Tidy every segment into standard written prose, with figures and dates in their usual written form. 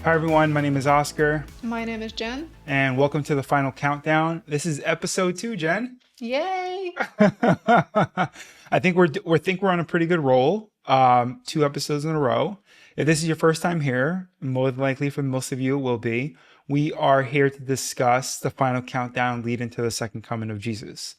Hi everyone, my name is Oscar. My name is Jen. And welcome to the final countdown. This is episode 2, Jen. Yay! I think we're on a pretty good roll. 2 episodes in a row. If this is your first time here, more than likely for most of you it will be. We are here to discuss the final countdown leading to the second coming of Jesus.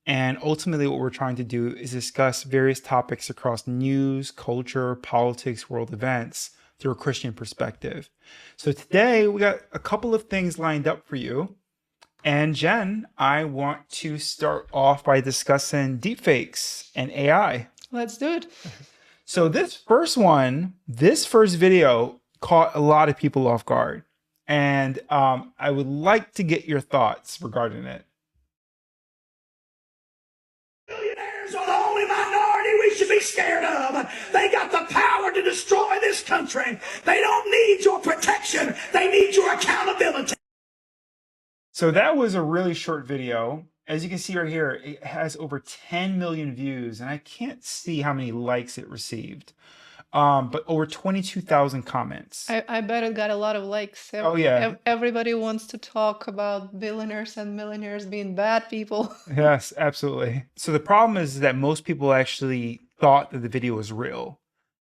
And ultimately what we're trying to do is discuss various topics across news, culture, politics, world events through a Christian perspective. So today we got a couple of things lined up for you. And Jen, I want to start off by discussing deepfakes and AI. Let's do it. So this first video caught a lot of people off guard. And I would like to get your thoughts regarding it. Billionaires are the only minority we should be scared of. They got the power to destroy this country. They don't need your protection. They need your accountability. So that was a really short video. As you can see right here, it has over 10 million views, and I can't see how many likes it received. But over 22,000 comments. I bet it got a lot of likes. Oh, yeah. Everybody wants to talk about billionaires and millionaires being bad people. Yes, absolutely. So the problem is that most people actually thought that the video was real.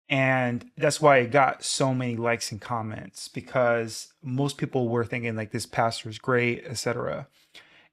And that's why it got so many likes and comments, because most people were thinking like this pastor is great, etc.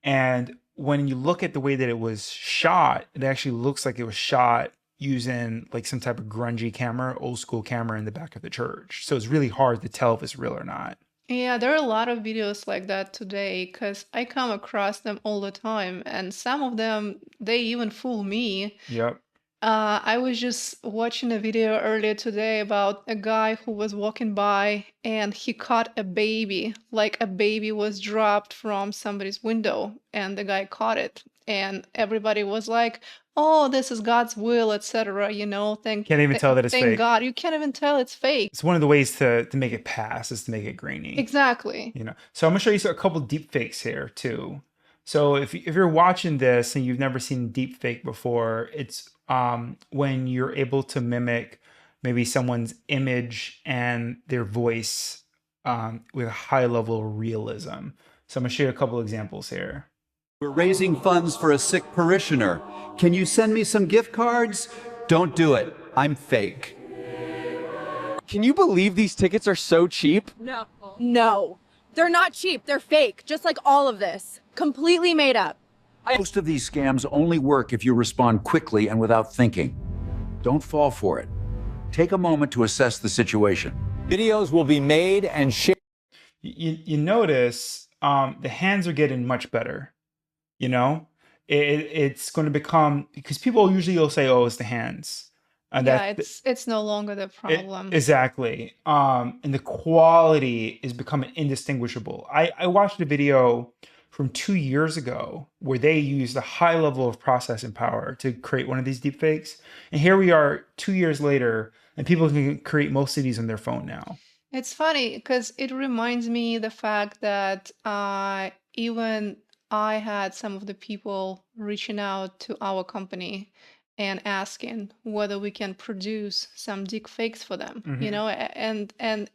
And when you look at the way that it was shot, it actually looks like it was shot using like some type of grungy camera, old school camera in the back of the church. So it's really hard to tell if it's real or not. Yeah, there are a lot of videos like that today because I come across them all the time, and some of them, they even fool me. Yep. I was just watching a video earlier today about a guy who was walking by and he caught a baby, like a baby was dropped from somebody's window, and the guy caught it. And everybody was like, oh, this is God's will, etc. Can't even tell that it's thank fake. God. You can't even tell it's fake. It's one of the ways to make it pass is to make it grainy. Exactly. So I'm gonna show you a couple deep fakes here too. So if you're watching this and you've never seen deep fake before, it's when you're able to mimic maybe someone's image and their voice with a high level of realism. So I'm gonna show you a couple examples here. We're raising funds for a sick parishioner. Can you send me some gift cards? Don't do it. I'm fake. Can you believe these tickets are so cheap? No. They're not cheap. They're fake. Just like all of this. Completely made up. Most of these scams only work if you respond quickly and without thinking. Don't fall for it. Take a moment to assess the situation. Videos will be made and shared. You notice the hands are getting much better. It's going to become, because people usually will say, oh, it's the hands. Yeah, it's no longer the problem. Exactly. And the quality is becoming indistinguishable. I watched a video from 2 years ago where they used a high level of processing power to create one of these deepfakes. And here we are 2 years later, and people can create most of these on their phone now. It's funny because it reminds me the fact that even I had some of the people reaching out to our company and asking whether we can produce some deepfakes for them, and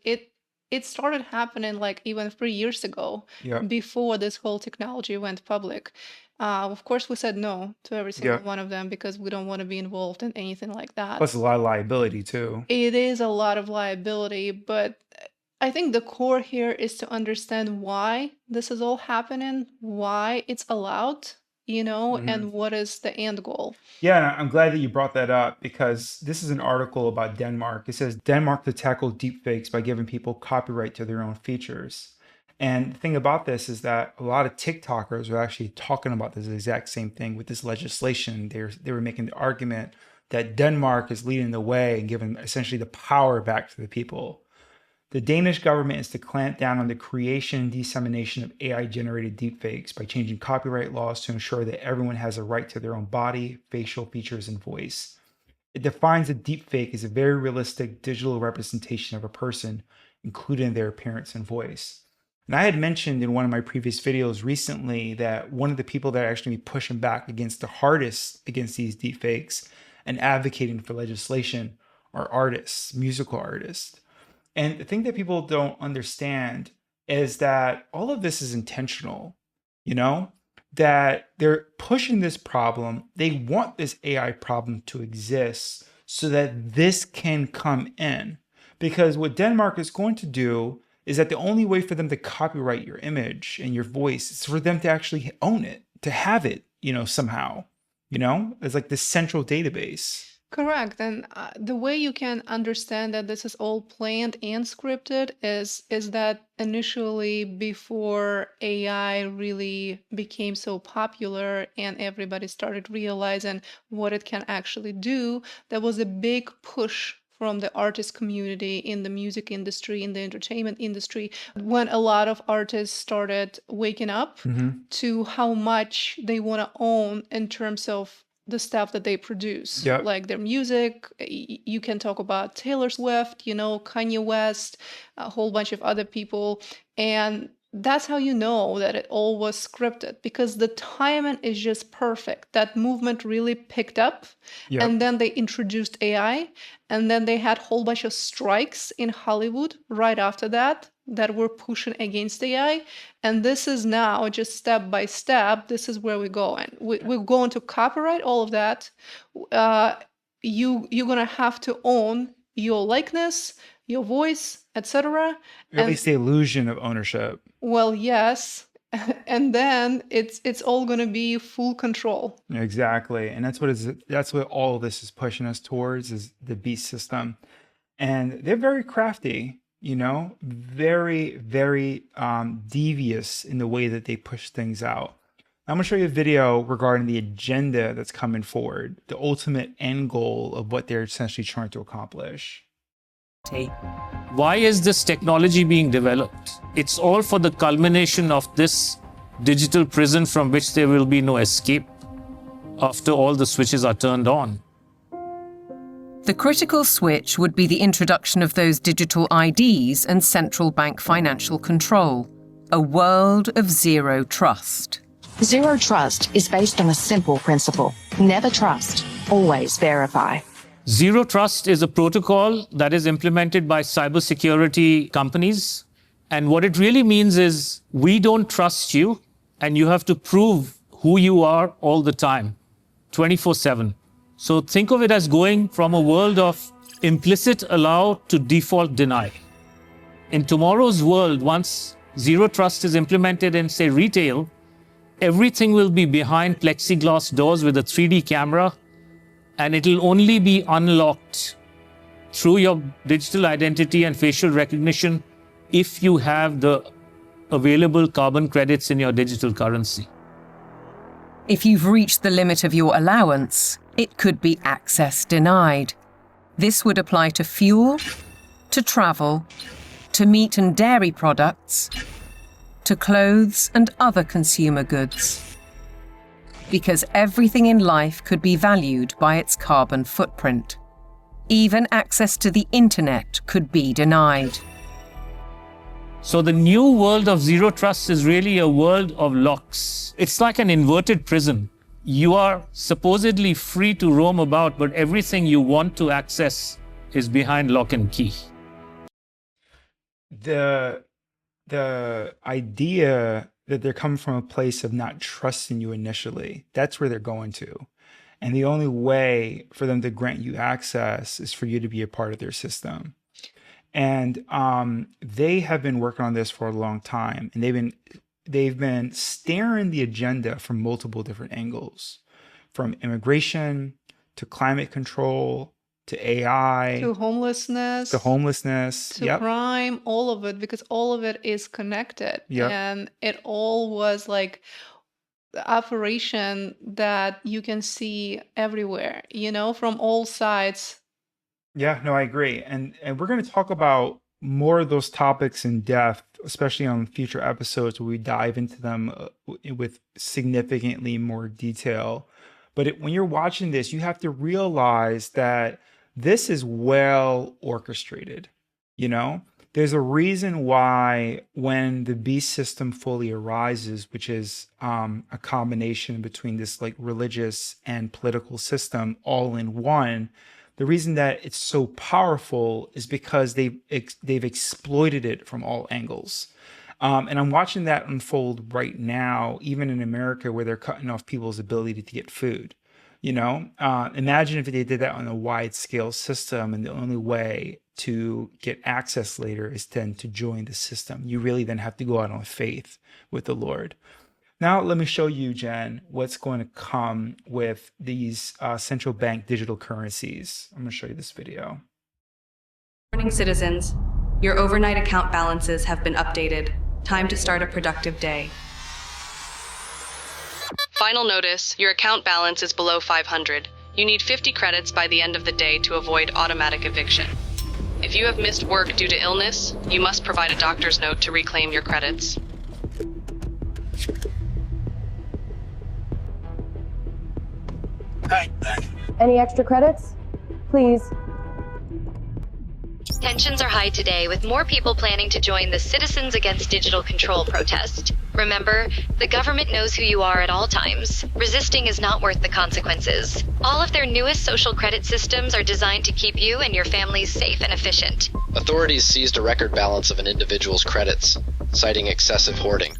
it started happening like even 3 years ago, before this whole technology went public. Of course, we said no to every single one of them because we don't want to be involved in anything like that. Plus a lot of liability too. It is a lot of liability, but I think the core here is to understand why this is all happening, why it's allowed, and what is the end goal. Yeah, I'm glad that you brought that up because this is an article about Denmark. It says Denmark to tackle deepfakes by giving people copyright to their own features. And the thing about this is that a lot of TikTokers are actually talking about this exact same thing with this legislation. They were making the argument that Denmark is leading the way and giving essentially the power back to the people. The Danish government is to clamp down on the creation and dissemination of AI-generated deepfakes by changing copyright laws to ensure that everyone has a right to their own body, facial features, and voice. It defines a deepfake as a very realistic digital representation of a person, including their appearance and voice. And I had mentioned in one of my previous videos recently that one of the people that are actually pushing back against the hardest against these deepfakes and advocating for legislation are artists, musical artists. And the thing that people don't understand is that all of this is intentional, you know, that they're pushing this problem. They want this AI problem to exist so that this can come in. Because what Denmark is going to do is that the only way for them to copyright your image and your voice is for them to actually own it, to have it, somehow, it's like this central database. Correct. And the way you can understand that this is all planned and scripted is that initially, before AI really became so popular and everybody started realizing what it can actually do, there was a big push from the artist community in the music industry, in the entertainment industry, when a lot of artists started waking up to how much they want to own in terms of the stuff that they produce, Yep. like their music. You can talk about Taylor Swift, Kanye West, a whole bunch of other people. And that's how you know that it all was scripted, because the timing is just perfect. That movement really picked up. Yep. And then they introduced AI. And then they had a whole bunch of strikes in Hollywood right after that were pushing against AI. And this is now just step by step. This is where we're going. We're going to copyright all of that. You're going to have to own your likeness, your voice, etc. At least the illusion of ownership. Well, yes. And then it's all going to be full control. Exactly. And that's what all of this is pushing us towards, is the beast system. And they're very crafty, very, very devious in the way that they push things out. I'm going to show you a video regarding the agenda that's coming forward, the ultimate end goal of what they're essentially trying to accomplish. Why is this technology being developed? It's all for the culmination of this digital prison from which there will be no escape after all the switches are turned on. The critical switch would be the introduction of those digital IDs and central bank financial control, a world of zero trust. Zero trust is based on a simple principle: never trust, always verify. Zero trust is a protocol that is implemented by cybersecurity companies. And what it really means is we don't trust you, and you have to prove who you are all the time, 24/7. So think of it as going from a world of implicit allow to default deny. In tomorrow's world, once zero trust is implemented in, say, retail, everything will be behind plexiglass doors with a 3D camera, and it'll only be unlocked through your digital identity and facial recognition if you have the available carbon credits in your digital currency. If you've reached the limit of your allowance, it could be access denied. This would apply to fuel, to travel, to meat and dairy products, to clothes and other consumer goods. Because everything in life could be valued by its carbon footprint. Even access to the internet could be denied. So the new world of zero trust is really a world of locks. It's like an inverted prison. You are supposedly free to roam about, but everything you want to access is behind lock and key. The idea that they're coming from a place of not trusting you initially, that's where they're going to. And the only way for them to grant you access is for you to be a part of their system. And they have been working on this for a long time, and they've been staring the agenda from multiple different angles, from immigration to climate control to AI To homelessness. To Yep. crime, all of it, because all of it is connected. Yep. And it all was like the operation that you can see everywhere, from all sides. Yeah, no, I agree. And we're going to talk about more of those topics in depth, especially on future episodes where we dive into them with significantly more detail. But when you're watching this, you have to realize that this is well orchestrated. There's a reason why when the beast system fully arises, which is a combination between this like religious and political system all in one, The reason that it's so powerful is because they've exploited it from all angles. And I'm watching that unfold right now, even in America, where they're cutting off people's ability to get food. Imagine if they did that on a wide scale system, and the only way to get access later is then to join the system. You really then have to go out on faith with the Lord. Now, let me show you, Jen, what's going to come with these central bank digital currencies. I'm going to show you this video. Morning, citizens. Your overnight account balances have been updated. Time to start a productive day. Final notice, your account balance is below 500. You need 50 credits by the end of the day to avoid automatic eviction. If you have missed work due to illness, you must provide a doctor's note to reclaim your credits. Any extra credits? Please. Tensions are high today, with more people planning to join the Citizens Against Digital Control protest. Remember, the government knows who you are at all times. Resisting is not worth the consequences. All of their newest social credit systems are designed to keep you and your families safe and efficient. Authorities seized a record balance of an individual's credits, citing excessive hoarding.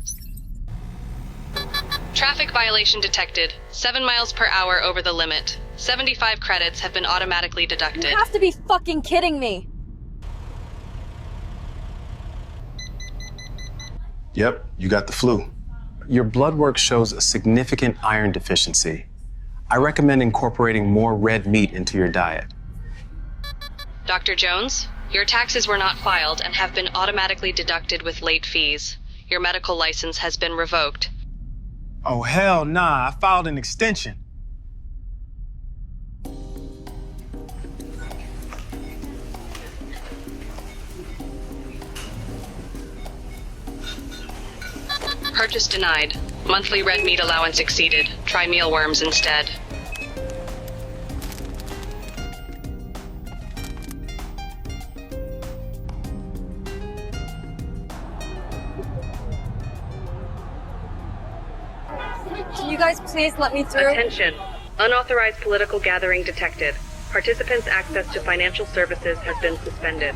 Traffic violation detected. 7 miles per hour over the limit. 75 credits have been automatically deducted. You have to be fucking kidding me. Yep, you got the flu. Your blood work shows a significant iron deficiency. I recommend incorporating more red meat into your diet. Dr. Jones, your taxes were not filed and have been automatically deducted with late fees. Your medical license has been revoked. Oh, hell nah, I filed an extension. Purchase denied. Monthly red meat allowance exceeded. Try mealworms instead. Can you guys please let me through? Attention. Unauthorized political gathering detected. Participants' access to financial services has been suspended.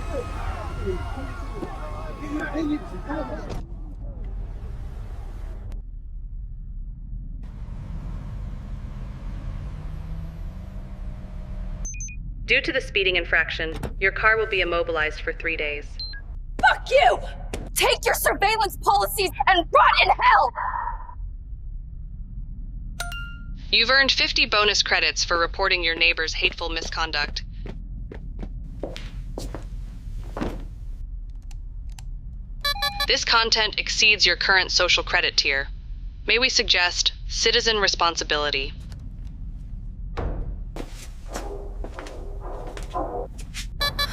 Due to the speeding infraction, your car will be immobilized for 3 days. Fuck you! Take your surveillance policies and rot in hell! You've earned 50 bonus credits for reporting your neighbor's hateful misconduct. This content exceeds your current social credit tier. May we suggest citizen responsibility?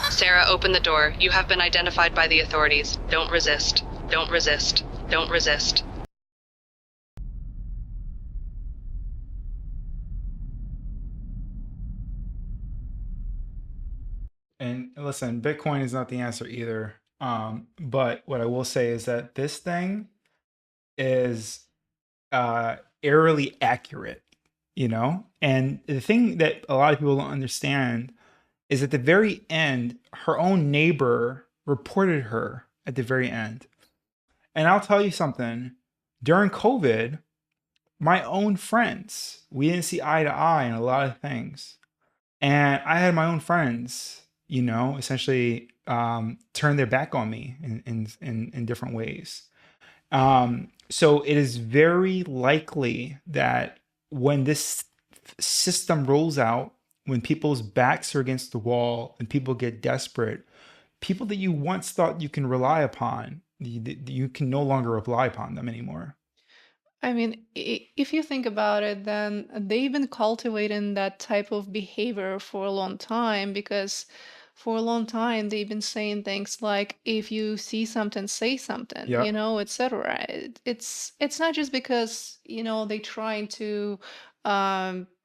Sarah, open the door. You have been identified by the authorities. Don't resist. Don't resist. Don't resist. And listen, Bitcoin is not the answer either. But what I will say is that this thing is eerily accurate, And the thing that a lot of people don't understand is at the very end, her own neighbor reported her at the very end. And I'll tell you something, during COVID, my own friends, we didn't see eye to eye on a lot of things. And I had my own friends, essentially turn their back on me in different ways. So it is very likely that when this system rolls out, when people's backs are against the wall and people get desperate, people that you once thought you can rely upon, you can no longer rely upon them anymore. I mean, if you think about it, then they've been cultivating that type of behavior for a long time, because for a long time they've been saying things like, if you see something, say something, Yeah. etc. It's not just because, they're trying to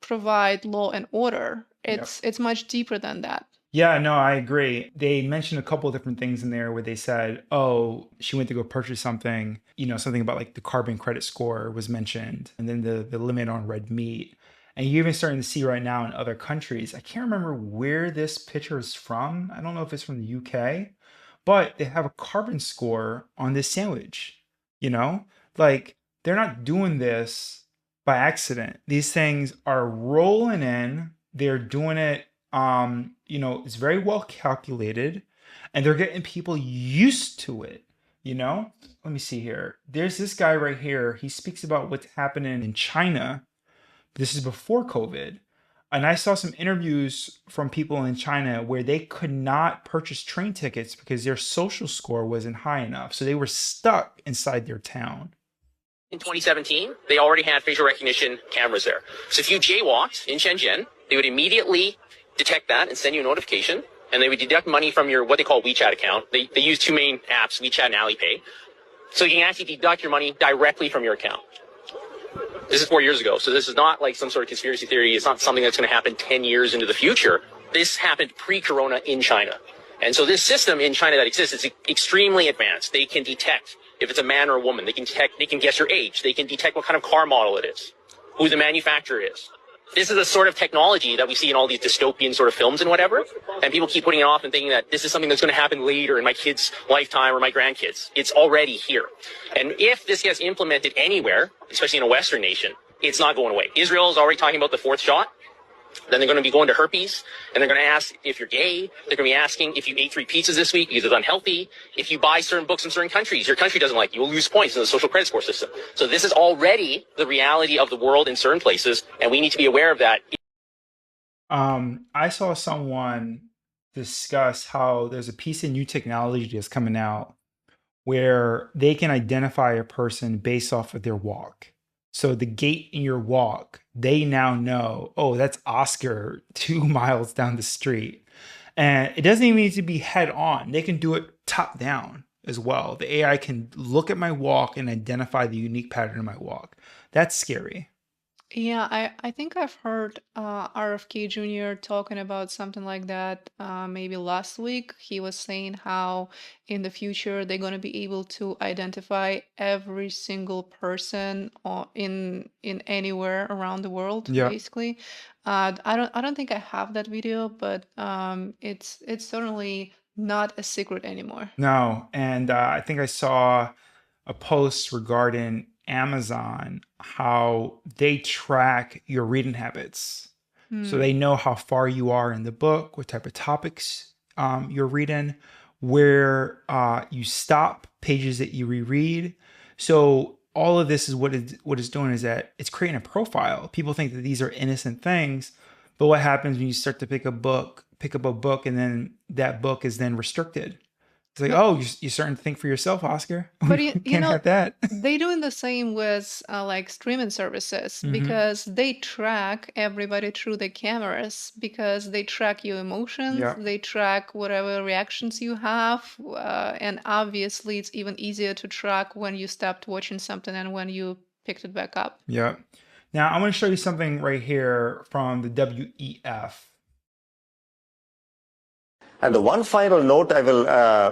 provide law and order. Yep. It's much deeper than that. Yeah, no, I agree. They mentioned a couple of different things in there where they said, oh, she went to go purchase something, something about like the carbon credit score was mentioned, and then the limit on red meat. And you're even starting to see right now in other countries. I can't remember where this picture is from. I don't know if it's from the UK, but they have a carbon score on this sandwich. You know, like they're not doing this by accident. These things are rolling in. They're doing it. It's very well calculated, and they're getting people used to it. Let me see here. There's this guy right here. He speaks about what's happening in China. This is before COVID. And I saw some interviews from people in China where they could not purchase train tickets because their social score wasn't high enough. So they were stuck inside their town. In 2017, they already had facial recognition cameras there. So if you jaywalked in Shenzhen, they would immediately detect that and send you a notification. And they would deduct money from your what they call WeChat account. They use two main apps, WeChat and Alipay. So you can actually deduct your money directly from your account. This is 4 years ago. So this is not like some sort of conspiracy theory. It's not something that's going to happen 10 years into the future. This happened pre-corona in China. And so this system in China that exists is extremely advanced. They can detect if it's a man or a woman. They can guess your age. They can detect what kind of car model it is, who the manufacturer is. This is the sort of technology that we see in all these dystopian sort of films and whatever. And people keep putting it off and thinking that this is something that's going to happen later in my kid's lifetime or my grandkids. It's already here. And if this gets implemented anywhere, especially in a Western nation, it's not going away. Israel is already talking about the fourth shot. Then they're going to be going to herpes, and they're going to ask if you're gay. They're going to be asking if you ate 3 pizzas this week because it's unhealthy. If you buy certain books in certain countries, your country doesn't like you. You'll lose points in the social credit score system. So this is already the reality of the world in certain places, and we need to be aware of that. I saw someone discuss how there's a piece of new technology that's coming out where they can identify a person based off of their walk. So the gait in your walk, they now know, oh, that's Oscar 2 miles down the street. And it doesn't even need to be head on. They can do it top down as well. The AI can look at my walk and identify the unique pattern of my walk. That's scary. Yeah, I think I've heard RFK Jr. talking about something like that maybe last week. He was saying how in the future they're going to be able to identify every single person in anywhere around the world, Yeah. basically. I don't think I have that video, but it's certainly not a secret anymore. No. And I think I saw a post regarding Amazon, how they track your reading habits. So they know how far you are in the book, what type of topics you're reading, where you stop, pages that you reread. So all of this is what it's doing is that it's creating a profile. People think that these are innocent things, but what happens when you start to pick up a book, and then that book is then restricted? It's like, oh, you're starting to think for yourself, Oscar. But Can't have that. They're doing the same with like streaming services because they track everybody through the cameras because they track your emotions, Yeah. they track whatever reactions you have, and obviously it's even easier to track when you stopped watching something and when you picked it back up. Yeah. Now I'm going to show you something right here from the WEF. And the one final note I will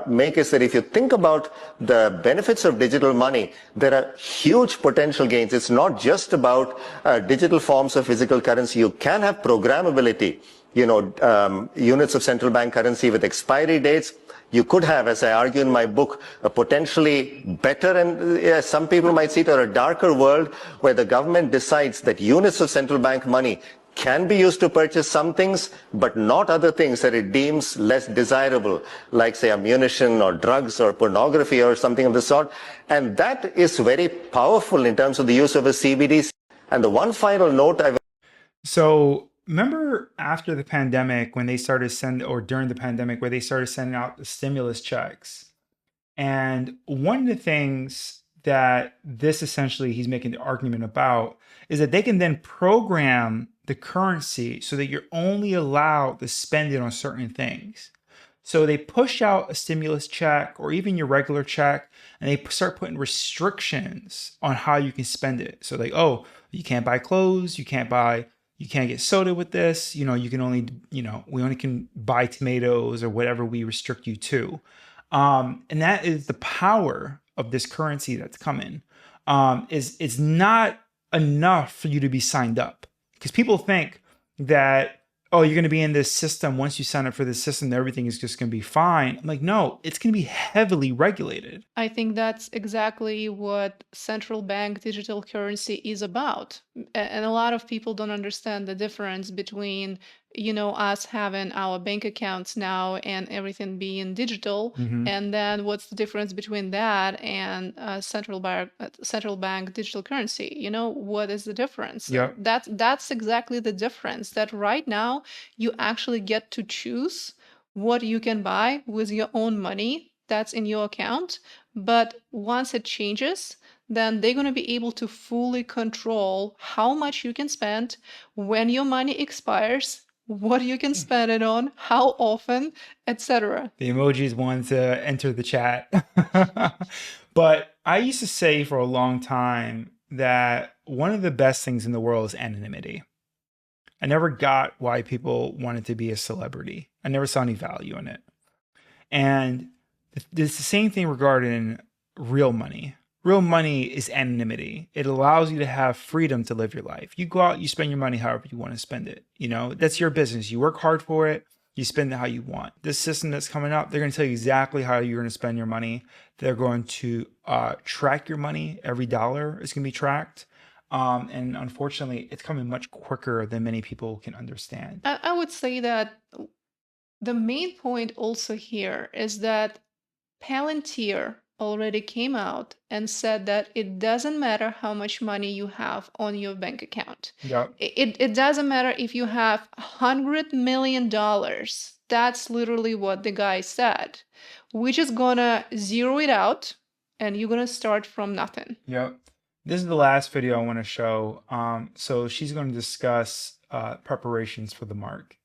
make is that if you think about the benefits of digital money, there are huge potential gains. It's not just about digital forms of physical currency. You can have programmability, units of central bank currency with expiry dates. You could have, as I argue in my book, a potentially better and some people might see it, or a darker world where the government decides that units of central bank money can be used to purchase some things, but not other things that it deems less desirable, like, say, ammunition or drugs or pornography or something of the sort. And that is very powerful in terms of the use of a CBDC. And the one final note I will... So remember after the pandemic when they started during the pandemic where they started sending out the stimulus checks? And one of the things that this essentially he's making the argument about is that they can then program the currency so that you're only allowed to spend it on certain things. So they push out a stimulus check or even your regular check, and they start putting restrictions on how you can spend it. So like, oh, you can't buy clothes, you can't get soda with this, you can only, we only can buy tomatoes or whatever we restrict you to. And that is the power of this currency that's coming. It's not enough for you to be signed up. Because people think that, oh, you're going to be in this system. Once you sign up for this system, everything is just going to be fine. I'm like, no, it's going to be heavily regulated. I think that's exactly what central bank digital currency is about. And a lot of people don't understand the difference between, us having our bank accounts now and everything being digital. And then what's the difference between that and central bank digital currency? What is the difference? Yep. That's exactly the difference, that right now you actually get to choose what you can buy with your own money that's in your account. But once it changes, then they're going to be able to fully control how much you can spend, when your money expires, what you can spend it on, how often, etc. The emojis want to enter the chat. But I used to say for a long time that one of the best things in the world is anonymity. I never got why people wanted to be a celebrity. I never saw any value in it. And it's the same thing regarding real money. Real money is anonymity. It allows you to have freedom to live your life. You go out, you spend your money however you want to spend it. That's your business. You work hard for it. You spend it how you want. This system that's coming up, they're going to tell you exactly how you're going to spend your money. They're going to track your money. Every dollar is going to be tracked. And unfortunately, it's coming much quicker than many people can understand. I would say that the main point also here is that Palantir already came out and said that it doesn't matter how much money you have on your bank account. Yep. It doesn't matter if you have $100 million. That's literally what the guy said. We're just gonna zero it out and you're gonna start from nothing. Yep. This is the last video I want to show. So she's going to discuss preparations for the mark.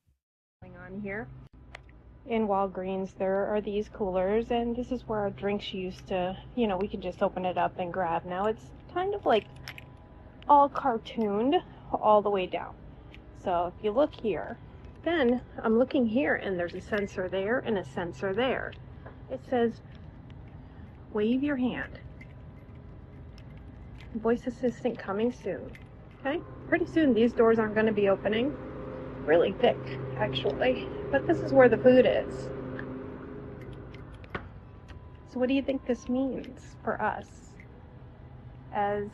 Going on here. In Walgreens, there are these coolers, and this is where our drinks used to, we can just open it up and grab. Now it's kind of like all cartooned all the way down. So if you look here, then I'm looking here, and there's a sensor there and a sensor there. It says, wave your hand. Voice assistant coming soon. Okay, pretty soon these doors aren't going to be opening. Really thick, actually. But this is where the food is. So what do you think this means for us as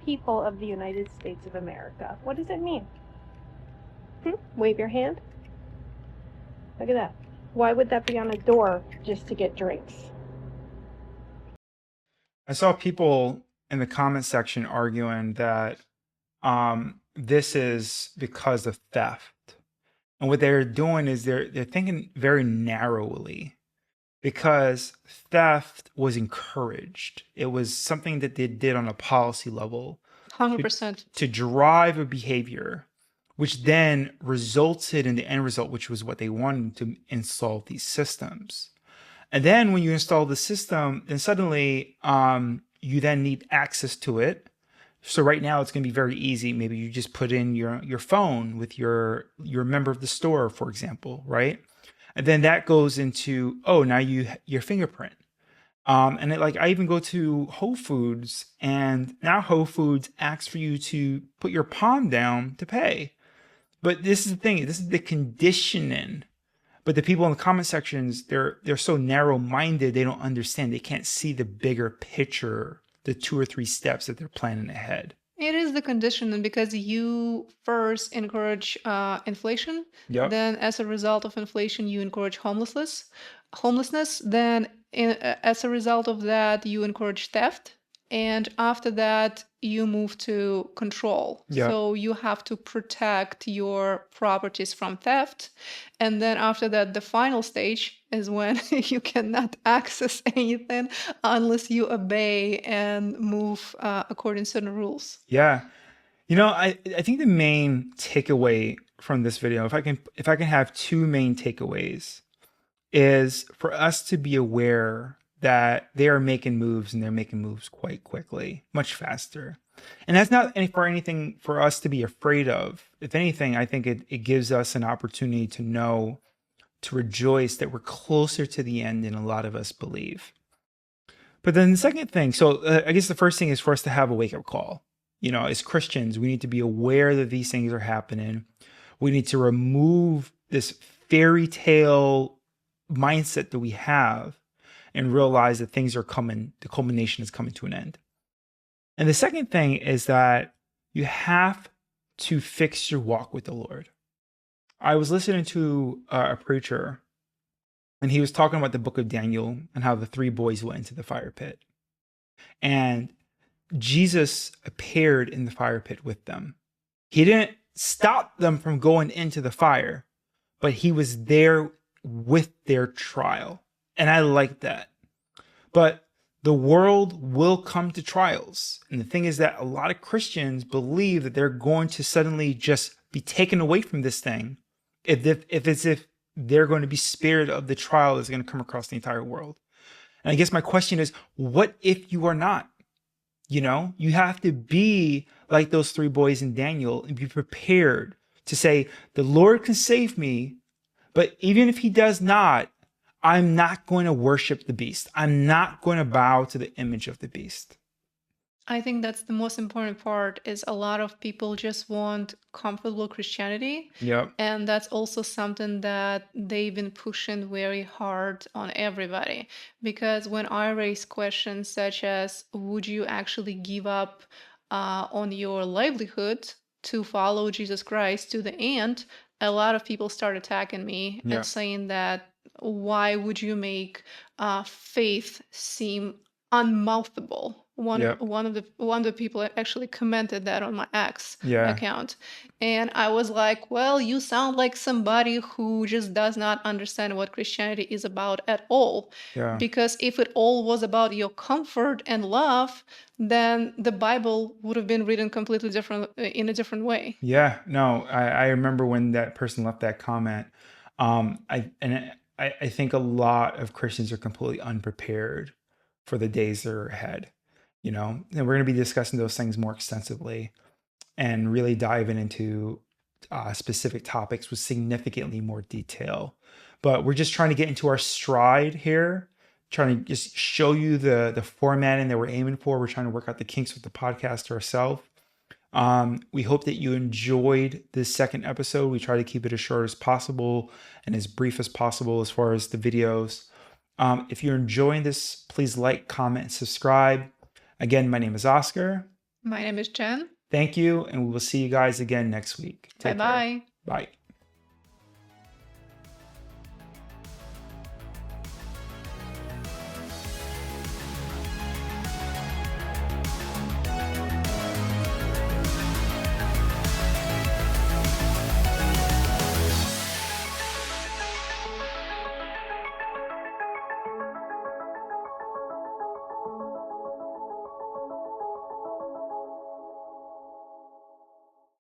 people of the United States of America? What does it mean? Wave your hand. Look at that. Why would that be on a door just to get drinks? I saw people in the comment section arguing that this is because of theft. And what they're doing is they're thinking very narrowly, because theft was encouraged. It was something that they did on a policy level. 100%. To drive a behavior, which then resulted in the end result, which was what they wanted, to install these systems. And then when you install the system, then suddenly you then need access to it. So right now it's going to be very easy. Maybe you just put in your phone with your member of the store, for example, right? And then that goes into, now your fingerprint. And I even go to Whole Foods, and now Whole Foods asks for you to put your palm down to pay. But this is the thing, this is the conditioning. But the people in the comment sections, they're so narrow-minded, they don't understand. They can't see the bigger picture, the 2 or 3 steps that they're planning ahead. It is the conditioning, because you first encourage inflation. Yep. Then as a result of inflation, you encourage homelessness. Then as a result of that, you encourage theft. And after that, you move to control. Yep. So you have to protect your properties from theft. And then after that, the final stage is when you cannot access anything unless you obey and move according to certain rules. Yeah. I think the main takeaway from this video, if I can have 2 main takeaways, is for us to be aware that they are making moves, and they're making moves quite quickly, much faster. And that's not for anything for us to be afraid of. If anything, I think it gives us an opportunity to know, to rejoice that we're closer to the end than a lot of us believe. But then the second thing, so I guess the first thing is for us to have a wake-up call. As Christians, we need to be aware that these things are happening. We need to remove this fairy tale mindset that we have and realize that things are coming, the culmination is coming to an end. And the second thing is that you have to fix your walk with the Lord. I was listening to a preacher, and he was talking about the book of Daniel and how the 3 boys went into the fire pit. And Jesus appeared in the fire pit with them. He didn't stop them from going into the fire, but he was there with their trial. And I like that. But the world will come to trials. And the thing is that a lot of Christians believe that they're going to suddenly just be taken away from this thing if they're going to be spared of the trial that's going to come across the entire world. And I guess my question is, what if you are not? You have to be like those 3 boys in Daniel and be prepared to say, the Lord can save me, but even if he does not, I'm not going to worship the beast. I'm not going to bow to the image of the beast. I think that's the most important part, is a lot of people just want comfortable Christianity. Yep. And that's also something that they've been pushing very hard on everybody. Because when I raise questions such as, would you actually give up on your livelihood to follow Jesus Christ to the end, a lot of people start attacking me Yeah. and saying that, why would you make faith seem unmouthable? Yep. One of the people actually commented that on my X Yeah. account, and I was like, well, you sound like somebody who just does not understand what Christianity is about at all. Yeah. Because if it all was about your comfort and love, then the Bible would have been written completely different, in a different way. Yeah, no, I remember when that person left that comment. I think a lot of Christians are completely unprepared for the days that are ahead, and we're going to be discussing those things more extensively and really diving into specific topics with significantly more detail. But we're just trying to get into our stride here, trying to just show you the formatting that we're aiming for. We're trying to work out the kinks with the podcast ourselves. We hope that you enjoyed this second episode. We try to keep it as short as possible and as brief as possible as far as the videos. If you're enjoying this, please like, comment, and subscribe. Again, my name is Oscar. My name is Jen. Thank you, and we will see you guys again next week. Take care. Bye-bye. Bye.